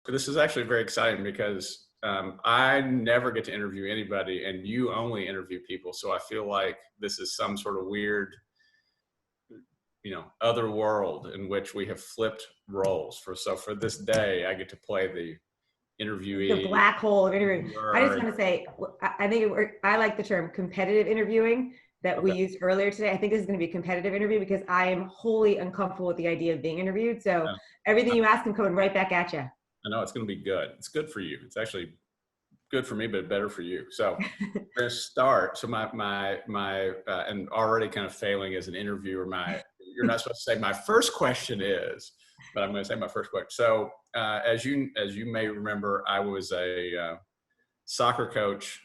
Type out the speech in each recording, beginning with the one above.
this is actually very exciting because I never get to interview anybody, and you only interview people. So I feel like this is some sort of weird, other world in which we have flipped roles. So for this day, I get to play the interviewee. The black hole of interviewing. I just want to say, I think I like the term competitive interviewing that we used earlier today. I think this is going to be a competitive interview because I am wholly uncomfortable with the idea of being interviewed. So everything you ask, I'm coming right back at you. I know it's going to be good. It's good for you. It's actually good for me, but better for you. So we're going to start. So my and already kind of failing as an interviewer, you're not supposed to say my first question is, but I'm going to say my first question. So as you may remember, I was a soccer coach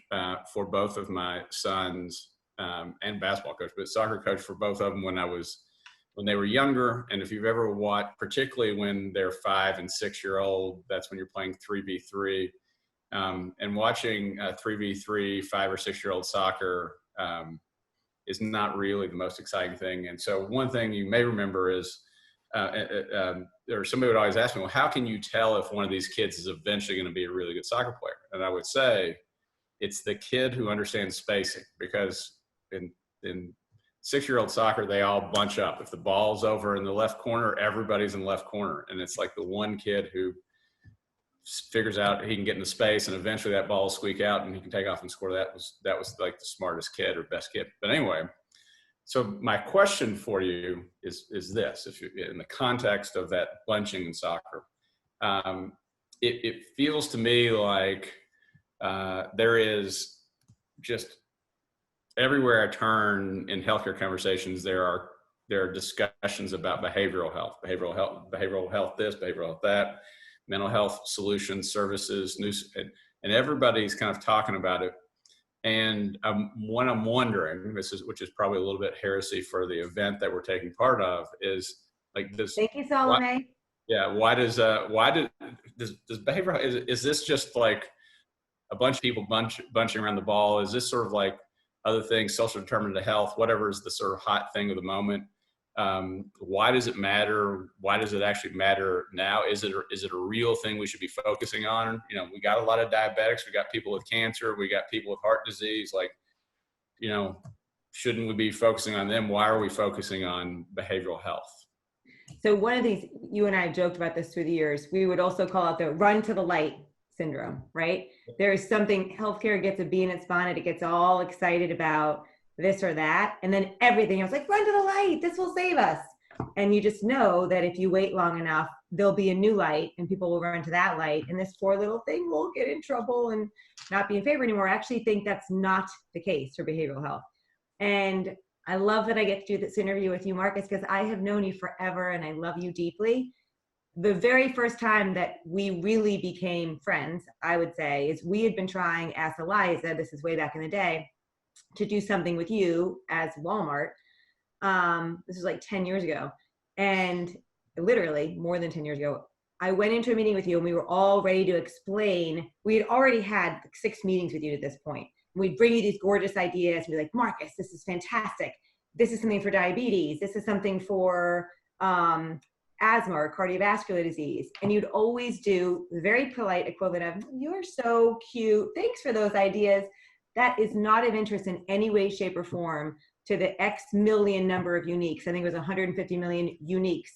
for both of my sons and basketball coach, but soccer coach for both of them when they were younger. And if you've ever watched, particularly when they're 5 and 6 year old, that's when you're playing 3v3. And watching 3v3 5 or 6 year old soccer is not really the most exciting thing. And so one thing you may remember is, or somebody would always ask me, well, how can you tell if one of these kids is eventually going to be a really good soccer player? And I would say it's the kid who understands spacing, because in 6 year old soccer, they all bunch up. If the ball's over in the left corner, everybody's in the left corner. And it's like the one kid who figures out he can get into space, and eventually that ball will squeak out and he can take off and score. That was like the smartest kid or best kid. But anyway, so my question for you is this: if you're in the context of that bunching in soccer, it feels to me like there is just everywhere I turn in healthcare conversations, there are discussions about behavioral health, this, behavioral health that, mental health solutions, services, and everybody's kind of talking about it. And what I'm wondering, which is probably a little bit heresy for the event that we're taking part of, is like this. Thank you, Salome. Why does behavioral, is this just like a bunch of people bunching around the ball? Is this sort of like other things, social determinant of health, whatever is the sort of hot thing of the moment? Why does it matter? Why does it actually matter now? Is it a real thing we should be focusing on? We got a lot of diabetics, we got people with cancer, we got people with heart disease. Like, shouldn't we be focusing on them? Why are we focusing on behavioral health? So one of these, you and I have joked about this through the years, we would also call it the run to the light syndrome, right? There is something, healthcare gets a bee in its bonnet, it gets all excited about this or that, and then everything else, like, run to the light, this will save us. And you just know that if you wait long enough, there'll be a new light and people will run to that light, and this poor little thing will get in trouble and not be in favor anymore. I actually think that's not the case for behavioral health. And I love that I get to do this interview with you, Marcus, because I have known you forever and I love you deeply. The very first time that we really became friends, I would say, is we had been trying, as Eliza, this is way back in the day, to do something with you as Walmart. This was like 10 years ago. And literally more than 10 years ago, I went into a meeting with you and we were all ready to explain. We had already had 6 meetings with you at this point. We'd bring you these gorgeous ideas. We'd be like, Marcus, this is fantastic. This is something for diabetes. This is something for asthma or cardiovascular disease. And you'd always do the very polite equivalent of, you're so cute, thanks for those ideas. That is not of interest in any way, shape, or form to the X million number of uniques. I think it was 150 million uniques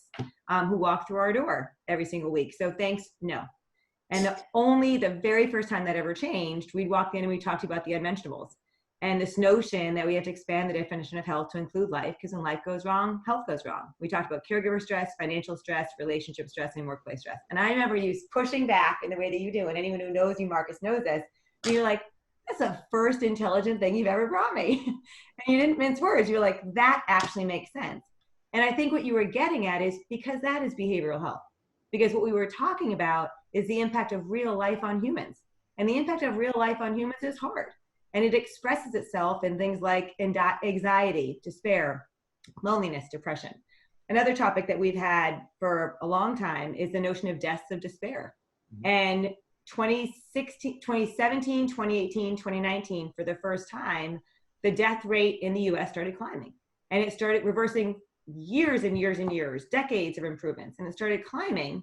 who walk through our door every single week. So thanks, no. And only the very first time that ever changed, we'd walk in and we talked about the unmentionables. And this notion that we have to expand the definition of health to include life, because when life goes wrong, health goes wrong. We talked about caregiver stress, financial stress, relationship stress, and workplace stress. And I remember you pushing back in the way that you do, and anyone who knows you, Marcus, knows this. And you're like, that's the first intelligent thing you've ever brought me. And you didn't mince words. You were like, that actually makes sense. And I think what you were getting at is because that is behavioral health. Because what we were talking about is the impact of real life on humans. And the impact of real life on humans is hard. And it expresses itself in things like anxiety, despair, loneliness, depression. Another topic that we've had for a long time is the notion of deaths of despair. Mm-hmm. And 2017, 2018, 2019, for the first time, the death rate in the US started climbing. And it started reversing years and years and years, decades of improvements. And it started climbing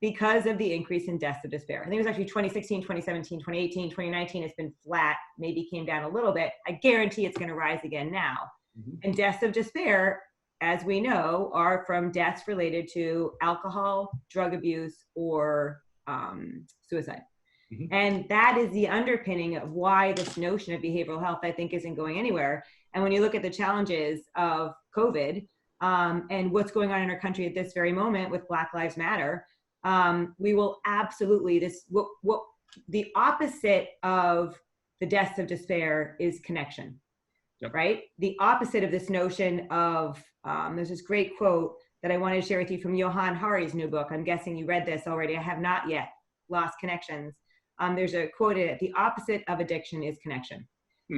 because of the increase in deaths of despair. I think it was actually 2016, 2017, 2018, 2019, it's been flat, maybe came down a little bit. I guarantee it's gonna rise again now. And deaths of despair, as we know, are from deaths related to alcohol, drug abuse, or suicide. And that is the underpinning of why this notion of behavioral health, I think, isn't going anywhere. And when you look at the challenges of COVID and what's going on in our country at this very moment with Black Lives Matter, we will absolutely, the opposite of the deaths of despair is connection, right? The opposite of this notion of, there's this great quote that I wanted to share with you from Johann Hari's new book. I'm guessing you read this already. I have not yet. Lost Connections. There's a quote in it, the opposite of addiction is connection.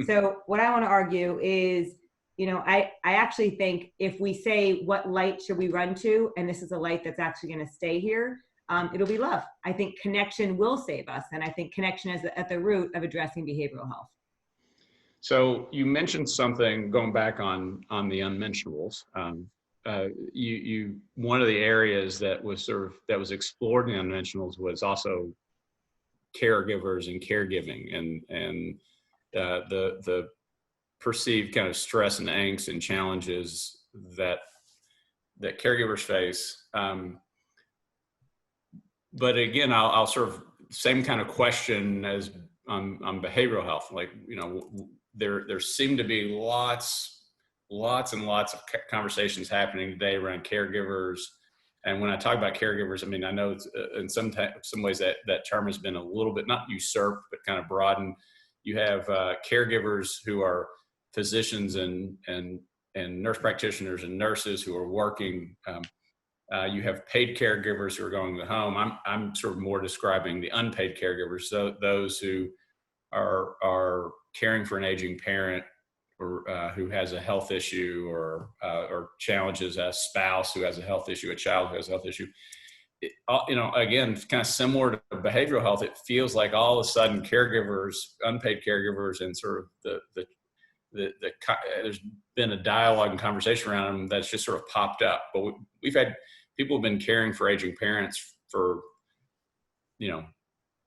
So what I want to argue is, I actually think if we say what light should we run to, and this is a light that's actually going to stay here, it'll be love. I think connection will save us. And I think connection is at the root of addressing behavioral health. So you mentioned something going back on the unmentionables. One of the areas that was explored in the unmentionables was also caregivers and caregiving, and the perceived kind of stress and angst and challenges that caregivers face. But again, I'll sort of same kind of question as on behavioral health. Like, there seem to be lots and lots of conversations happening today around caregivers. And when I talk about caregivers, I mean, I know it's, in some ways that term has been a little bit, not usurped, but kind of broadened. You have caregivers who are physicians and nurse practitioners and nurses who are working. You have paid caregivers who are going to the home. I'm sort of more describing the unpaid caregivers, so those who are caring for an aging parent, or who has a health issue, or challenges a spouse who has a health issue, a child who has a health issue. Again, kind of similar to behavioral health, it feels like all of a sudden caregivers, unpaid caregivers, and sort of there's been a dialogue and conversation around them that's just sort of popped up. But we've had people who've been caring for aging parents for,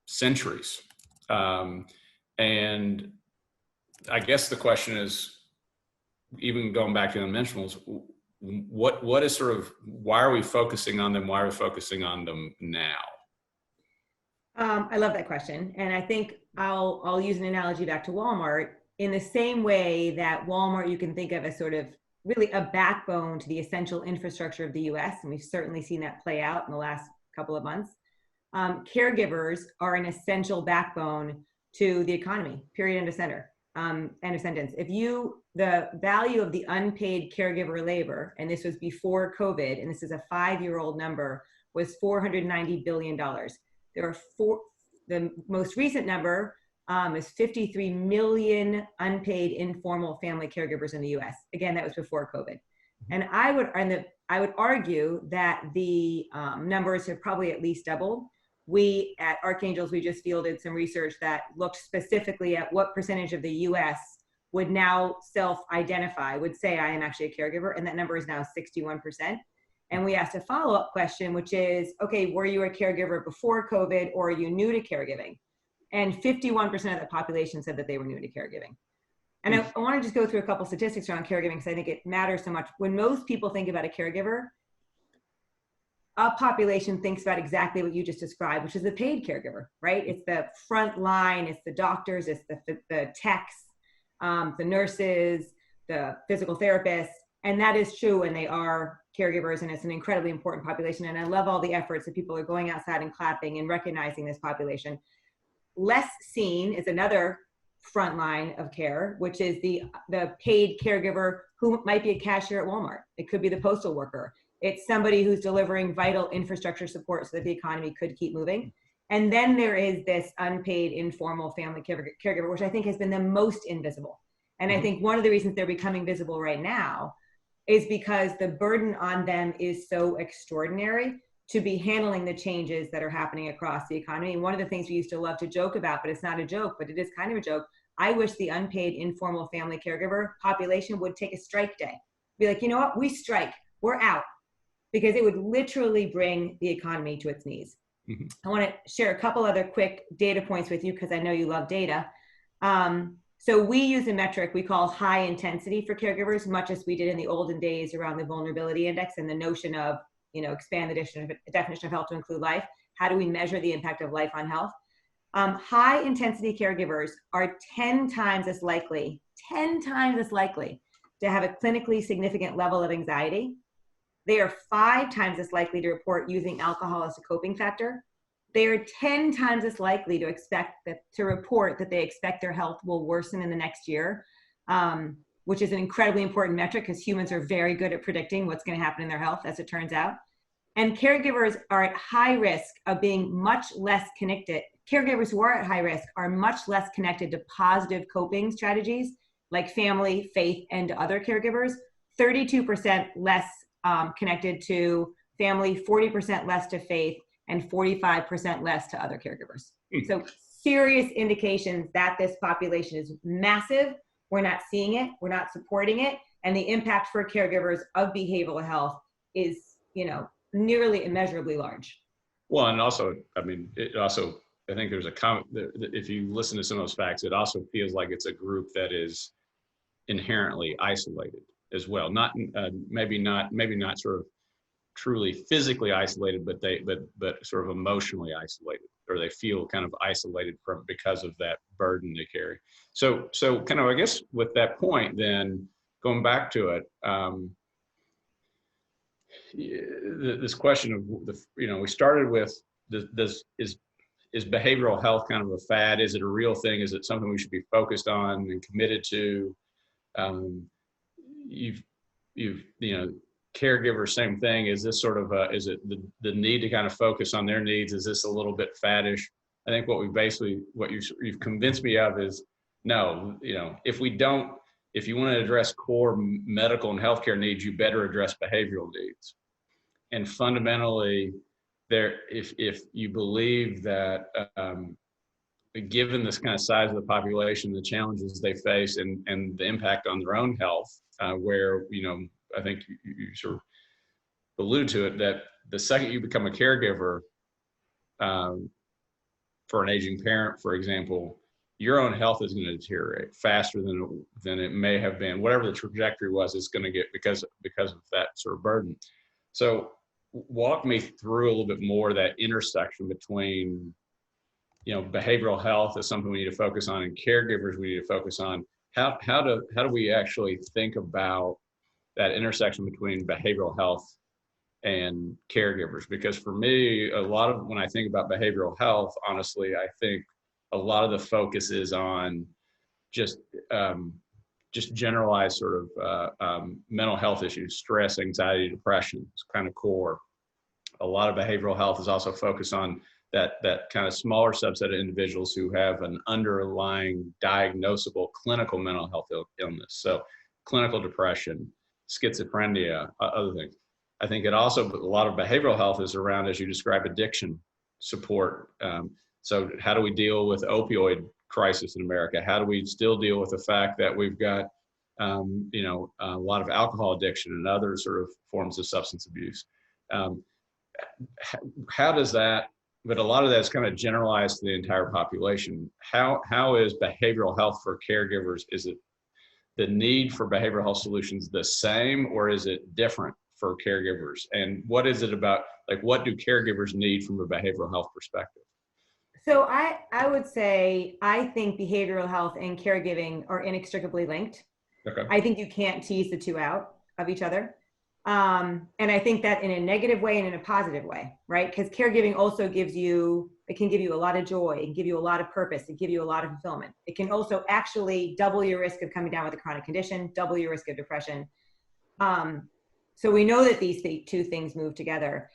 centuries. And I guess the question is, even going back to the unmentionables, what is sort of, why are we focusing on them? Why are we focusing on them now? I love that question. And I think I'll use an analogy back to Walmart. In the same way that Walmart, you can think of as sort of really a backbone to the essential infrastructure of the US, and we've certainly seen that play out in the last couple of months. Caregivers are an essential backbone to the economy, period, end of sentence. The value of the unpaid caregiver labor, and this was before COVID, and this is a 5-year-old number, was $490 billion. The most recent number is 53 million unpaid informal family caregivers in the US. Again, that was before COVID. And I would argue that the numbers have probably at least doubled. We at ARCHANGELS, we just fielded some research that looked specifically at what percentage of the US would now self-identify, would say, I am actually a caregiver, and that number is now 61%. And we asked a follow-up question, which is, okay, were you a caregiver before COVID, or are you new to caregiving? And 51% of the population said that they were new to caregiving. And I want to just go through a couple statistics around caregiving, because I think it matters so much. When most people think about a caregiver, a population thinks about exactly what you just described, which is the paid caregiver, right? It's the front line, it's the doctors, it's the techs, the nurses, the physical therapists. And that is true, and they are caregivers, and it's an incredibly important population. And I love all the efforts that people are going outside and clapping and recognizing this population. Less seen is another front line of care, which is the paid caregiver who might be a cashier at Walmart. It could be the postal worker. It's somebody who's delivering vital infrastructure support so that the economy could keep moving. And then there is this unpaid informal family caregiver, which I think has been the most invisible. And I think one of the reasons they're becoming visible right now is because the burden on them is so extraordinary to be handling the changes that are happening across the economy. And one of the things we used to love to joke about, but it's not a joke, but it is kind of a joke. I wish the unpaid informal family caregiver population would take a strike day. Be like, you know what, we strike, we're out. because it would literally bring the economy to its knees. Mhm. I want to share a couple other quick data points with you because I know you love data. So we use a metric we call high intensity for caregivers, much as we did in the olden days around the vulnerability index and the notion of, expand the definition of health to include life. How do we measure the impact of life on health? High intensity caregivers are 10 times as likely to have a clinically significant level of anxiety. They are 5 times as likely to report using alcohol as a coping factor. They are 10 times as likely to report that they expect their health will worsen in the next year, which is an incredibly important metric because humans are very good at predicting what's going to happen in their health, as it turns out. And caregivers are at high risk of being much less connected. Caregivers who are at high risk are much less connected to positive coping strategies like family, faith, and other caregivers. 32% less connected to family, 40% less to faith, and 45% less to other caregivers. So serious indications that this population is massive. We're not seeing it, we're not supporting it, and the impact for caregivers of behavioral health is, nearly immeasurably large. Well, and also, I think there's a comment that if you listen to some of those facts, it also feels like it's a group that is inherently isolated as well. Maybe not sort of truly physically isolated, but sort of emotionally isolated, or they feel kind of isolated because of that burden they carry. So kind of, I guess with that point, then going back to it, this question of we started with is behavioral health kind of a fad? Is it a real thing? Is it something we should be focused on and committed to? Caregivers, same thing. Is this sort of is it the need to kind of focus on their needs? Is this a little bit faddish? I think what you've convinced me of is no. If you want to address core medical and healthcare needs, you better address behavioral needs. And fundamentally, if you believe that given this kind of size of the population, the challenges they face, and the impact on their own health, where I think you sort of allude to it, that the second you become a caregiver for an aging parent, for example, your own health is going to deteriorate faster than it may have been. Whatever the trajectory was, it's going to get because of that sort of burden. So walk me through a little bit more that intersection between behavioral health is something we need to focus on, and caregivers we need to focus on. How do we actually think about that intersection between behavioral health and caregivers? Because for me, when I think about behavioral health, honestly, I think a lot of the focus is on just generalized sort of mental health issues, stress, anxiety, depression. It's kind of core. A lot of behavioral health is also focused on that kind of smaller subset of individuals who have an underlying diagnosable clinical mental health illness. So clinical depression, schizophrenia, other things. I think a lot of behavioral health is around, as you describe, addiction support. So how do we deal with opioid crisis in America? How do we still deal with the fact that we've got, a lot of alcohol addiction and other sort of forms of substance abuse? How does that, but a lot of that is kind of generalized to the entire population. How is behavioral health for caregivers? Is it the need for behavioral health solutions the same, or is it different for caregivers? And what is it about, what do caregivers need from a behavioral health perspective? So I would say, I think behavioral health and caregiving are inextricably linked. Okay. I think you can't tease the two out of each other. And I think that in a negative way and in a positive way, right? Because caregiving also can give you a lot of joy, it can give you a lot of purpose, it can give you a lot of fulfillment. It can also actually double your risk of coming down with a chronic condition, double your risk of depression. So we know that these two things move together.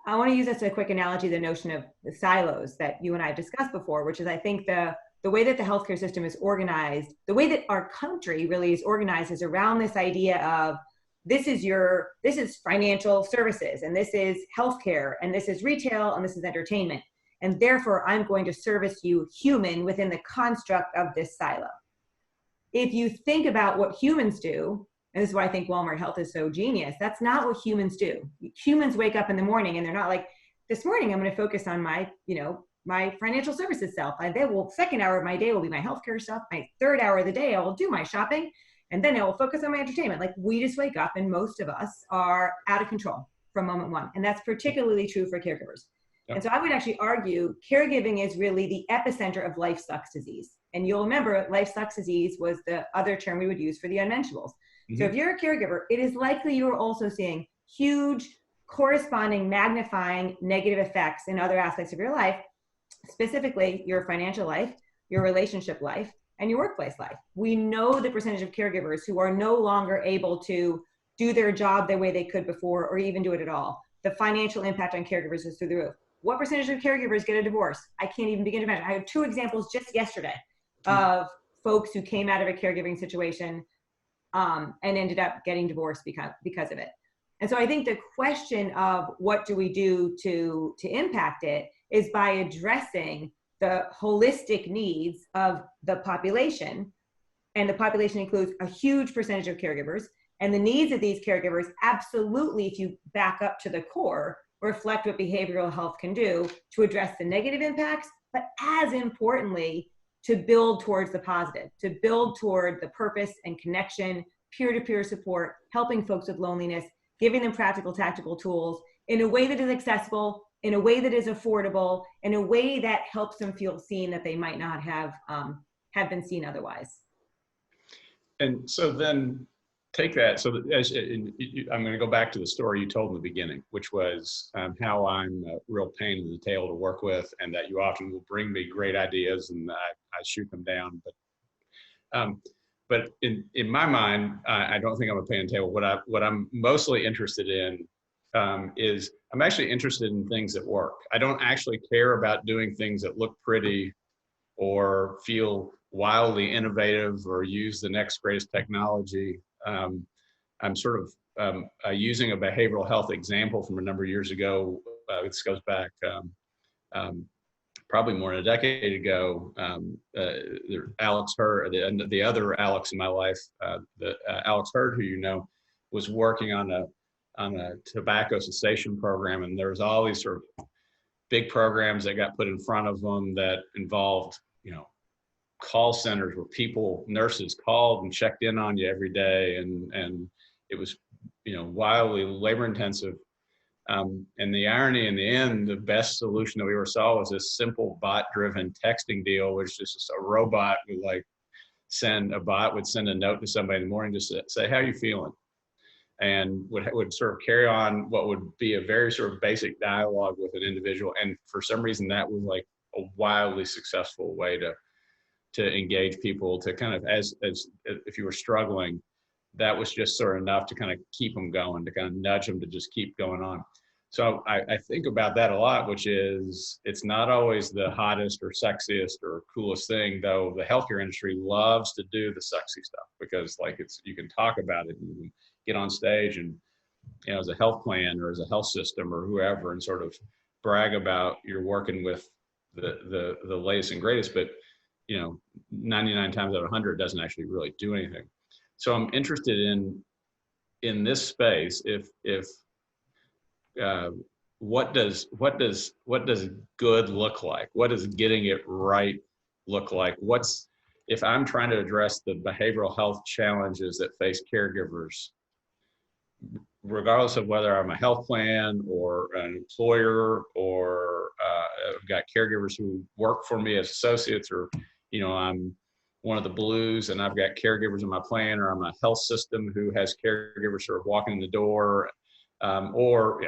I want to use as a quick analogy the notion of the silos that you and I discussed before, which is, I think the way that the healthcare system is organized, the way that our country really is organized, is around this idea of this is financial services, and this is healthcare, and this is retail, and this is entertainment. And therefore, I'm going to service you, human, within the construct of this silo. If you think about what humans do, and this is why I think Walmart Health is so genius. That's not what humans do. Humans wake up in the morning and they're not like, this morning I'm going to focus on my, my financial services self. Second hour of my day will be my healthcare stuff. My third hour of the day, I will do my shopping. And then I will focus on my entertainment. Like, we just wake up and most of us are out of control from moment one. And that's particularly true for caregivers. Yep. And so I would actually argue caregiving is really the epicenter of life sucks disease. And you'll remember life sucks disease was the other term we would use for the unmentionables. Mm-hmm. So if you're a caregiver, it is likely you're also seeing huge corresponding magnifying negative effects in other aspects of your life, specifically your financial life, your relationship life, and your workplace life. We know the percentage of caregivers who are no longer able to do their job the way they could before, or even do it at all. The financial impact on caregivers is through the roof. What percentage of caregivers get a divorce? I can't even begin to imagine. I had 2 examples just yesterday of folks who came out of a caregiving situation and ended up getting divorced because of it. And so I think the question of what do we do to impact it is by addressing the holistic needs of the population. And the population includes a huge percentage of caregivers. And the needs of these caregivers, absolutely, if you back up to the core, reflect what behavioral health can do to address the negative impacts, but as importantly, to build towards the positive, to build toward the purpose and connection, peer-to-peer support, helping folks with loneliness, giving them practical, tactical tools in a way that is accessible, in a way that is affordable, in a way that helps them feel seen that they might not have been seen otherwise. And so then take that. So I'm going to go back to the story you told in the beginning, which was how I'm a real pain in the tail to work with, and that you often will bring me great ideas and I shoot them down. But in my mind, I don't think I'm a pain in the tail. What I'm mostly interested in is I'm actually interested in things that work. I don't actually care about doing things that look pretty or feel wildly innovative or use the next greatest technology. I'm sort of using a behavioral health example from a number of years ago. This goes back probably more than a decade ago. Alex Hurd, the other Alex in my life, Alex Hurd, who you know, was working on a tobacco cessation program, and there was all these sort of big programs that got put in front of them that involved, call centers where nurses called and checked in on you every day, and it was, wildly labor intensive. And the irony in the end, the best solution that we ever saw was this simple bot-driven texting deal, which is just a robot would send a note to somebody in the morning, just to say, how are you feeling? And would sort of carry on what would be a very sort of basic dialogue with an individual. And for some reason, that was like a wildly successful way to engage people, to kind of, as if you were struggling, that was just sort of enough to kind of keep them going, to kind of nudge them to just keep going on. So I think about that a lot, which is, it's not always the hottest or sexiest or coolest thing, though the healthcare industry loves to do the sexy stuff, because you can talk about it and you can get on stage and, as a health plan or as a health system or whoever, and sort of brag about you're working with the latest and greatest, but 99 times out of 100 doesn't actually really do anything. So I'm interested in this space. If what does good look like? What does getting it right look like? If I'm trying to address the behavioral health challenges that face caregivers, regardless of whether I'm a health plan or an employer, or I've got caregivers who work for me as associates, or I'm one of the blues and I've got caregivers in my plan, or I'm a health system who has caregivers sort of walking in the door, or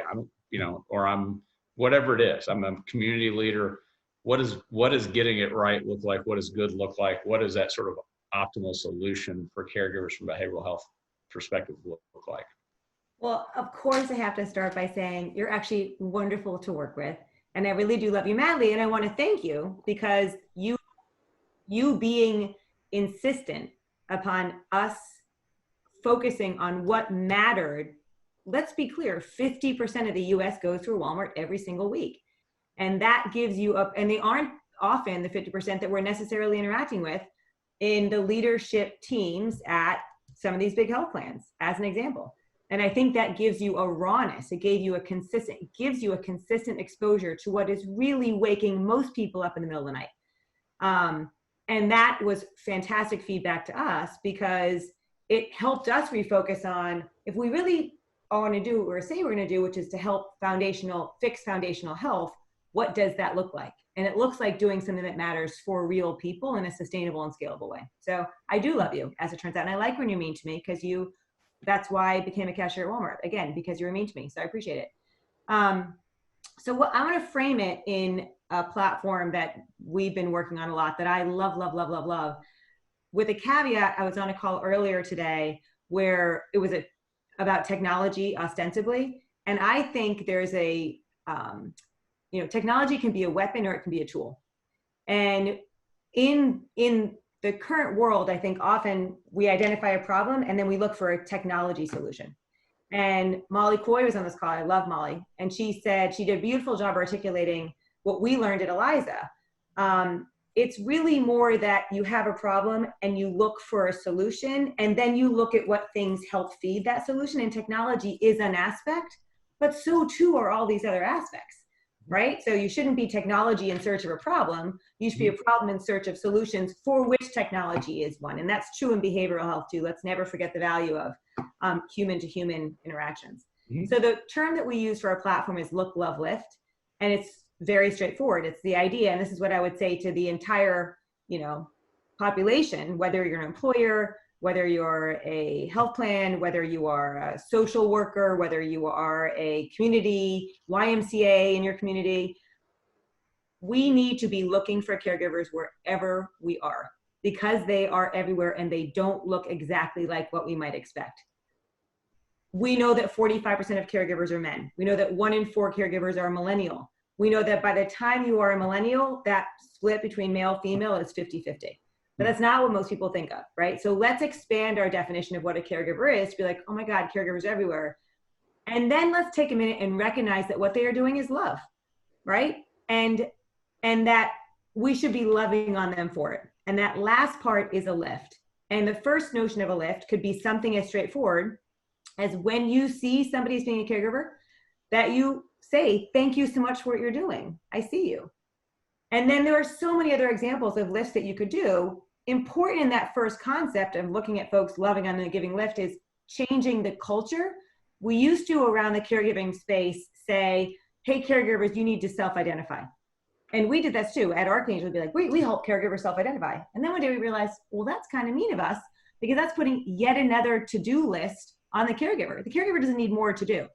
I'm whatever it is. I'm a community leader. What does getting it right look like? What does good look like? What does that sort of optimal solution for caregivers from a behavioral health perspective look like? Well, of course, I have to start by saying you're actually wonderful to work with, and I really do love you madly. And I want to thank you, because you being insistent upon us focusing on what mattered. Let's be clear, 50% of the US goes through Walmart every single week. And that gives you and they aren't often the 50% that we're necessarily interacting with in the leadership teams at some of these big health plans as an example. And I think that gives you a rawness. It gives you a consistent exposure to what is really waking most people up in the middle of the night. And that was fantastic feedback to us, because it helped us refocus on, if we really want to do what we're saying we're going to do, which is to help fix foundational health, what does that look like? And it looks like doing something that matters for real people in a sustainable and scalable way. So I do love you, as it turns out. And I like when you're mean to me, because that's why I became a cashier at Walmart, again, because you were mean to me. So I appreciate it. So what I'm going to frame it in a platform that we've been working on a lot, that I love, love, love, love, love. With a caveat, I was on a call earlier today where it was about technology ostensibly. And I think there's technology can be a weapon or it can be a tool. And in the current world, I think often we identify a problem and then we look for a technology solution. And Molly Coy was on this call. I love Molly. And she said she did a beautiful job articulating what we learned at Eliza. It's really more that you have a problem and you look for a solution, and then you look at what things help feed that solution. And technology is an aspect, but so too are all these other aspects, right? So you shouldn't be technology in search of a problem. You should be a problem in search of solutions, for which technology is one. And that's true in behavioral health too. Let's never forget the value of human to human interactions. So the term that we use for our platform is look, love, lift. And it's very straightforward. It's the idea, and this is what I would say to the entire, population, whether you're an employer, whether you're a health plan, whether you are a social worker, whether you are a community YMCA in your community, we need to be looking for caregivers wherever we are, because they are everywhere and they don't look exactly like what we might expect. We know that 45% of caregivers are men. We know that 1 in 4 caregivers are millennial. We know that by the time you are a millennial, that split between male, female is 50-50. But that's not what most people think of, right? So let's expand our definition of what a caregiver is to be like, oh my God, caregivers everywhere. And then let's take a minute and recognize that what they are doing is love, right? And that we should be loving on them for it. And that last part is a lift. And the first notion of a lift could be something as straightforward as, when you see somebody's being a caregiver, that you say, thank you so much for what you're doing. I see you. And then there are so many other examples of lifts that you could do. Important in that first concept of looking at folks loving on the giving lift is changing the culture. We used to, around the caregiving space, say, hey, caregivers, you need to self-identify. And we did this too. At ARCHANGELS, we'd be like, we help caregivers self-identify. And then one day we realized, well, that's kind of mean of us, because that's putting yet another to-do list on the caregiver. The caregiver doesn't need more to do.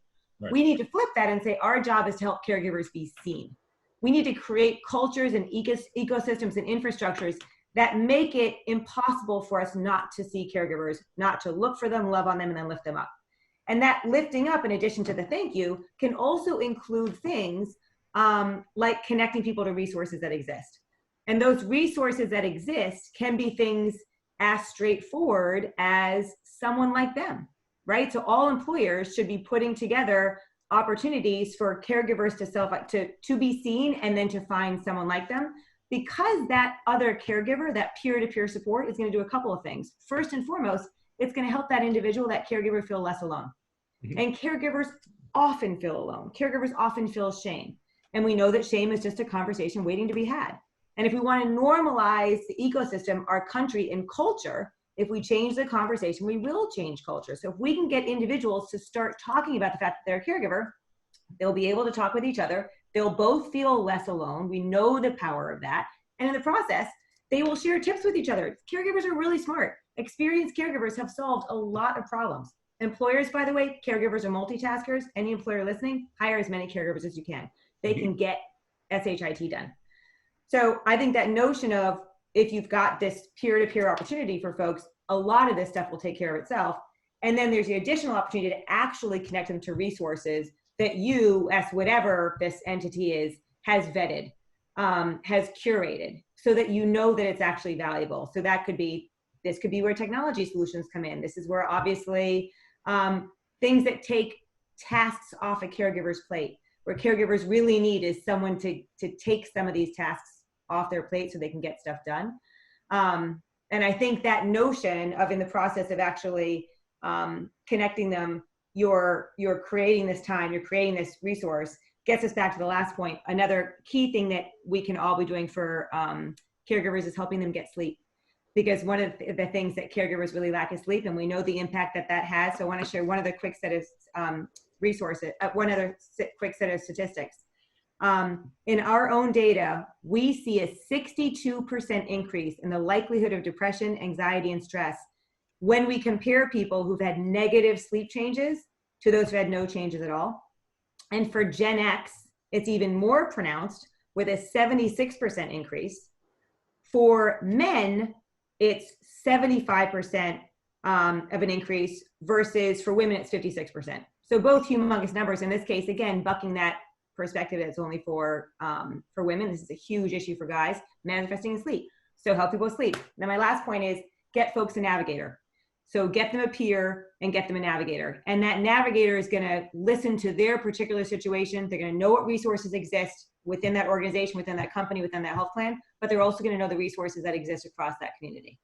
Right. We need to flip that and say, our job is to help caregivers be seen. We need to create cultures and ecosystems and infrastructures that make it impossible for us not to see caregivers, not to look for them, love on them, and then lift them up. And that lifting up, in addition to the thank you, can also include things like connecting people to resources that exist. And those resources that exist can be things as straightforward as someone like them, right? So all employers should be putting together opportunities for caregivers to be seen, and then to find someone like them, because that other caregiver, that peer-to-peer support, is going to do a couple of things. First and foremost, it's going to help that individual, that caregiver, feel less alone. And caregivers often feel alone. Caregivers often feel shame. And we know that shame is just a conversation waiting to be had. And if we want to normalize the ecosystem, our country, and culture, if we change the conversation, we will change culture. So if we can get individuals to start talking about the fact that they're a caregiver, they'll be able to talk with each other. They'll both feel less alone. We know the power of that. And in the process, they will share tips with each other. Caregivers are really smart. Experienced caregivers have solved a lot of problems. Employers, by the way, caregivers are multitaskers. Any employer listening, hire as many caregivers as you can. They can get SHIT done. So I think that notion of, if you've got this peer-to-peer opportunity for folks, a lot of this stuff will take care of itself. And then there's the additional opportunity to actually connect them to resources that you, as whatever this entity is, has vetted, has curated, so that you know that it's actually valuable. So that could be, this could be where technology solutions come in. This is where, obviously, things that take tasks off a caregiver's plate, where caregivers really need is someone to take some of these tasks off their plate so they can get stuff done. And I think that notion of, in the process of actually connecting them, you're creating this time, you're creating this resource, gets us back to the last point. Another key thing that we can all be doing for caregivers is helping them get sleep. Because one of the things that caregivers really lack is sleep, and we know the impact that that has. So I want to share one other quick set of quick set of statistics. In our own data, we see a 62% increase in the likelihood of depression, anxiety, and stress when we compare people who've had negative sleep changes to those who had no changes at all. And for Gen X, it's even more pronounced with a 76% increase. For men, it's 75% of an increase versus for women, it's 56%. So both humongous numbers. In this case, again, bucking that perspective that's only for women. This is a huge issue for guys, manifesting in sleep. So help people sleep. Now, my last point is get folks a navigator. So get them a peer and get them a navigator. And that navigator is going to listen to their particular situation. They're going to know what resources exist within that organization, within that company, within that health plan, but they're also going to know the resources that exist across that community.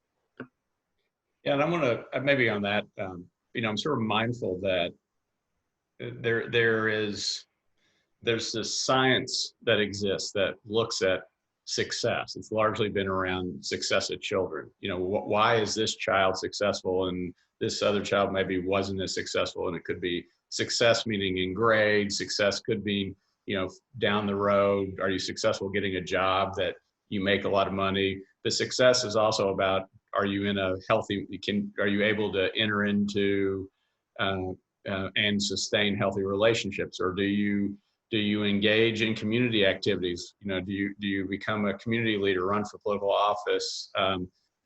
Yeah, and I want to maybe on that, I'm sort of mindful that there's this science that exists that looks at success. It's largely been around success of children. Why is this child successful and this other child maybe wasn't as successful? And it could be success meaning in grades. Success could be, down the road, are you successful getting a job that you make a lot of money? But success is also about, are you in a healthy, are you able to enter into and sustain healthy relationships? Or do you engage in community activities? Do you become a community leader, run for political office,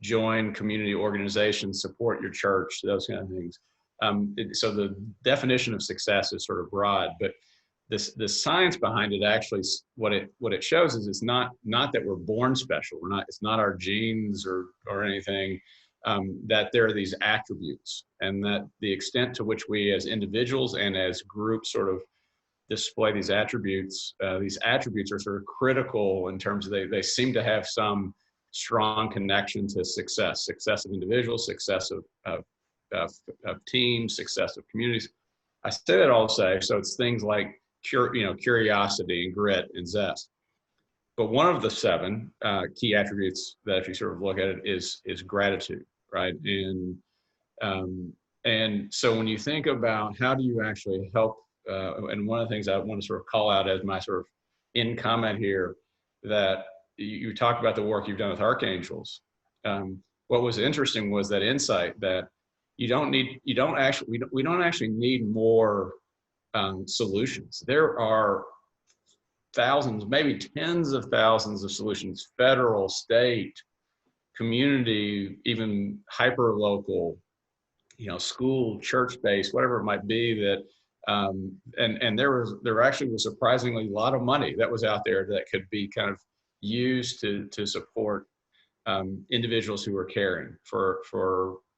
join community organizations, support your church, those kind of things. So the definition of success is sort of broad, but the science behind it actually, what it shows is it's not that we're born special. It's not our genes or anything. That there are these attributes, and that the extent to which we as individuals and as groups sort of display these attributes are sort of critical in terms of they seem to have some strong connection to success of individuals, success of teams, success of communities. I say that all to say, so it's things like curiosity and grit and zest. But one of the 7 key attributes that, if you sort of look at it, is gratitude, right? And so when you think about how do you actually help, and one of the things I want to sort of call out as my sort of in comment here, that you talked about the work you've done with Archangels. What was interesting was that insight that we don't actually need more solutions. There are thousands, maybe tens of thousands of solutions, federal, state, community, even hyper local, school, church-based, whatever it might be, that and there actually was surprisingly a lot of money that was out there that could be kind of used to support individuals who are caring for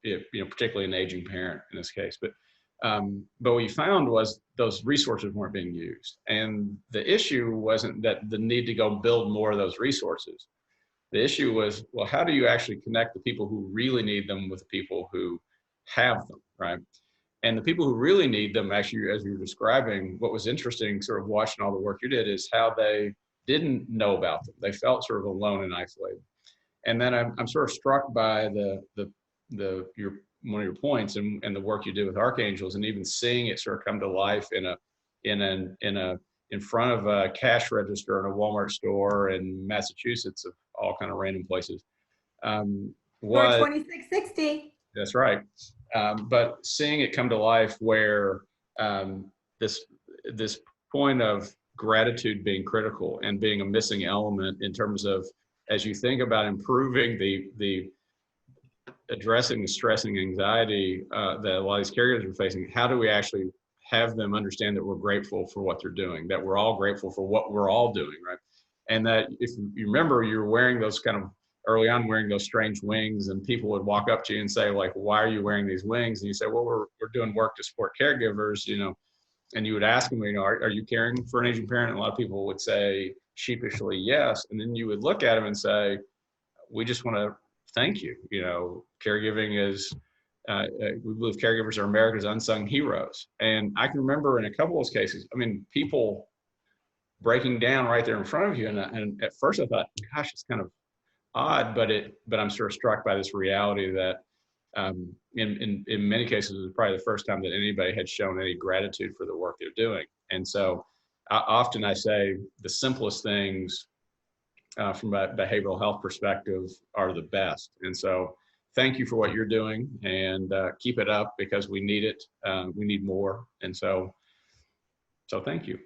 particularly an aging parent in this case. But what we found was those resources weren't being used. And the issue wasn't that the need to go build more of those resources. The issue was, well, how do you actually connect the people who really need them with the people who have them, right? And the people who really need them, actually, as you were describing, what was interesting, sort of watching all the work you did, is how they didn't know about them. They felt sort of alone and isolated. And then I'm sort of struck by one of your points and the work you did with Archangels, and even seeing it sort of come to life in front of a cash register in a Walmart store in Massachusetts, of all kind of random places. For 2660. That's right. But seeing it come to life where this point of gratitude being critical and being a missing element in terms of, as you think about improving the addressing the stress and anxiety that a lot of these caregivers are facing, how do we actually have them understand that we're grateful for what they're doing, that we're all grateful for what we're all doing, right? And that if you remember, you're wearing those kind of, early on, wearing those strange wings, and people would walk up to you and say, like, why are you wearing these wings? And you say, well, we're doing work to support caregivers, and you would ask them, are you caring for an aging parent? And a lot of people would say sheepishly, yes. And then you would look at them and say, we just want to thank you. You know, caregiving is, we believe caregivers are America's unsung heroes. And I can remember in a couple of those cases, I mean, people breaking down right there in front of you. And at first I thought, gosh, it's kind of odd, but I'm sort of struck by this reality that in many cases, it was probably the first time that anybody had shown any gratitude for the work they're doing. And so often I say the simplest things from a behavioral health perspective are the best. And so thank you for what you're doing, and keep it up, because we need it. We need more. And so thank you.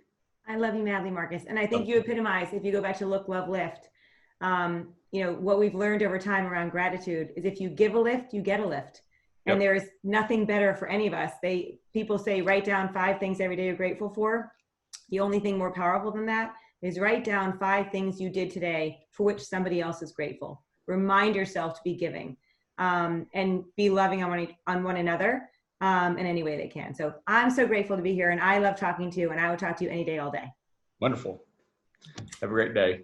I love you madly, Marcus. And I think you epitomize, if you go back to Look, Love, Lift, you know, what we've learned over time around gratitude is if you give a lift, you get a lift. And there is nothing better for any of us. People say, write down 5 things every day you're grateful for. The only thing more powerful than that is write down 5 things you did today for which somebody else is grateful. Remind yourself to be giving, and be loving on one another in any way they can. So I'm so grateful to be here, and I love talking to you, and I would talk to you any day, all day. Wonderful. Have a great day.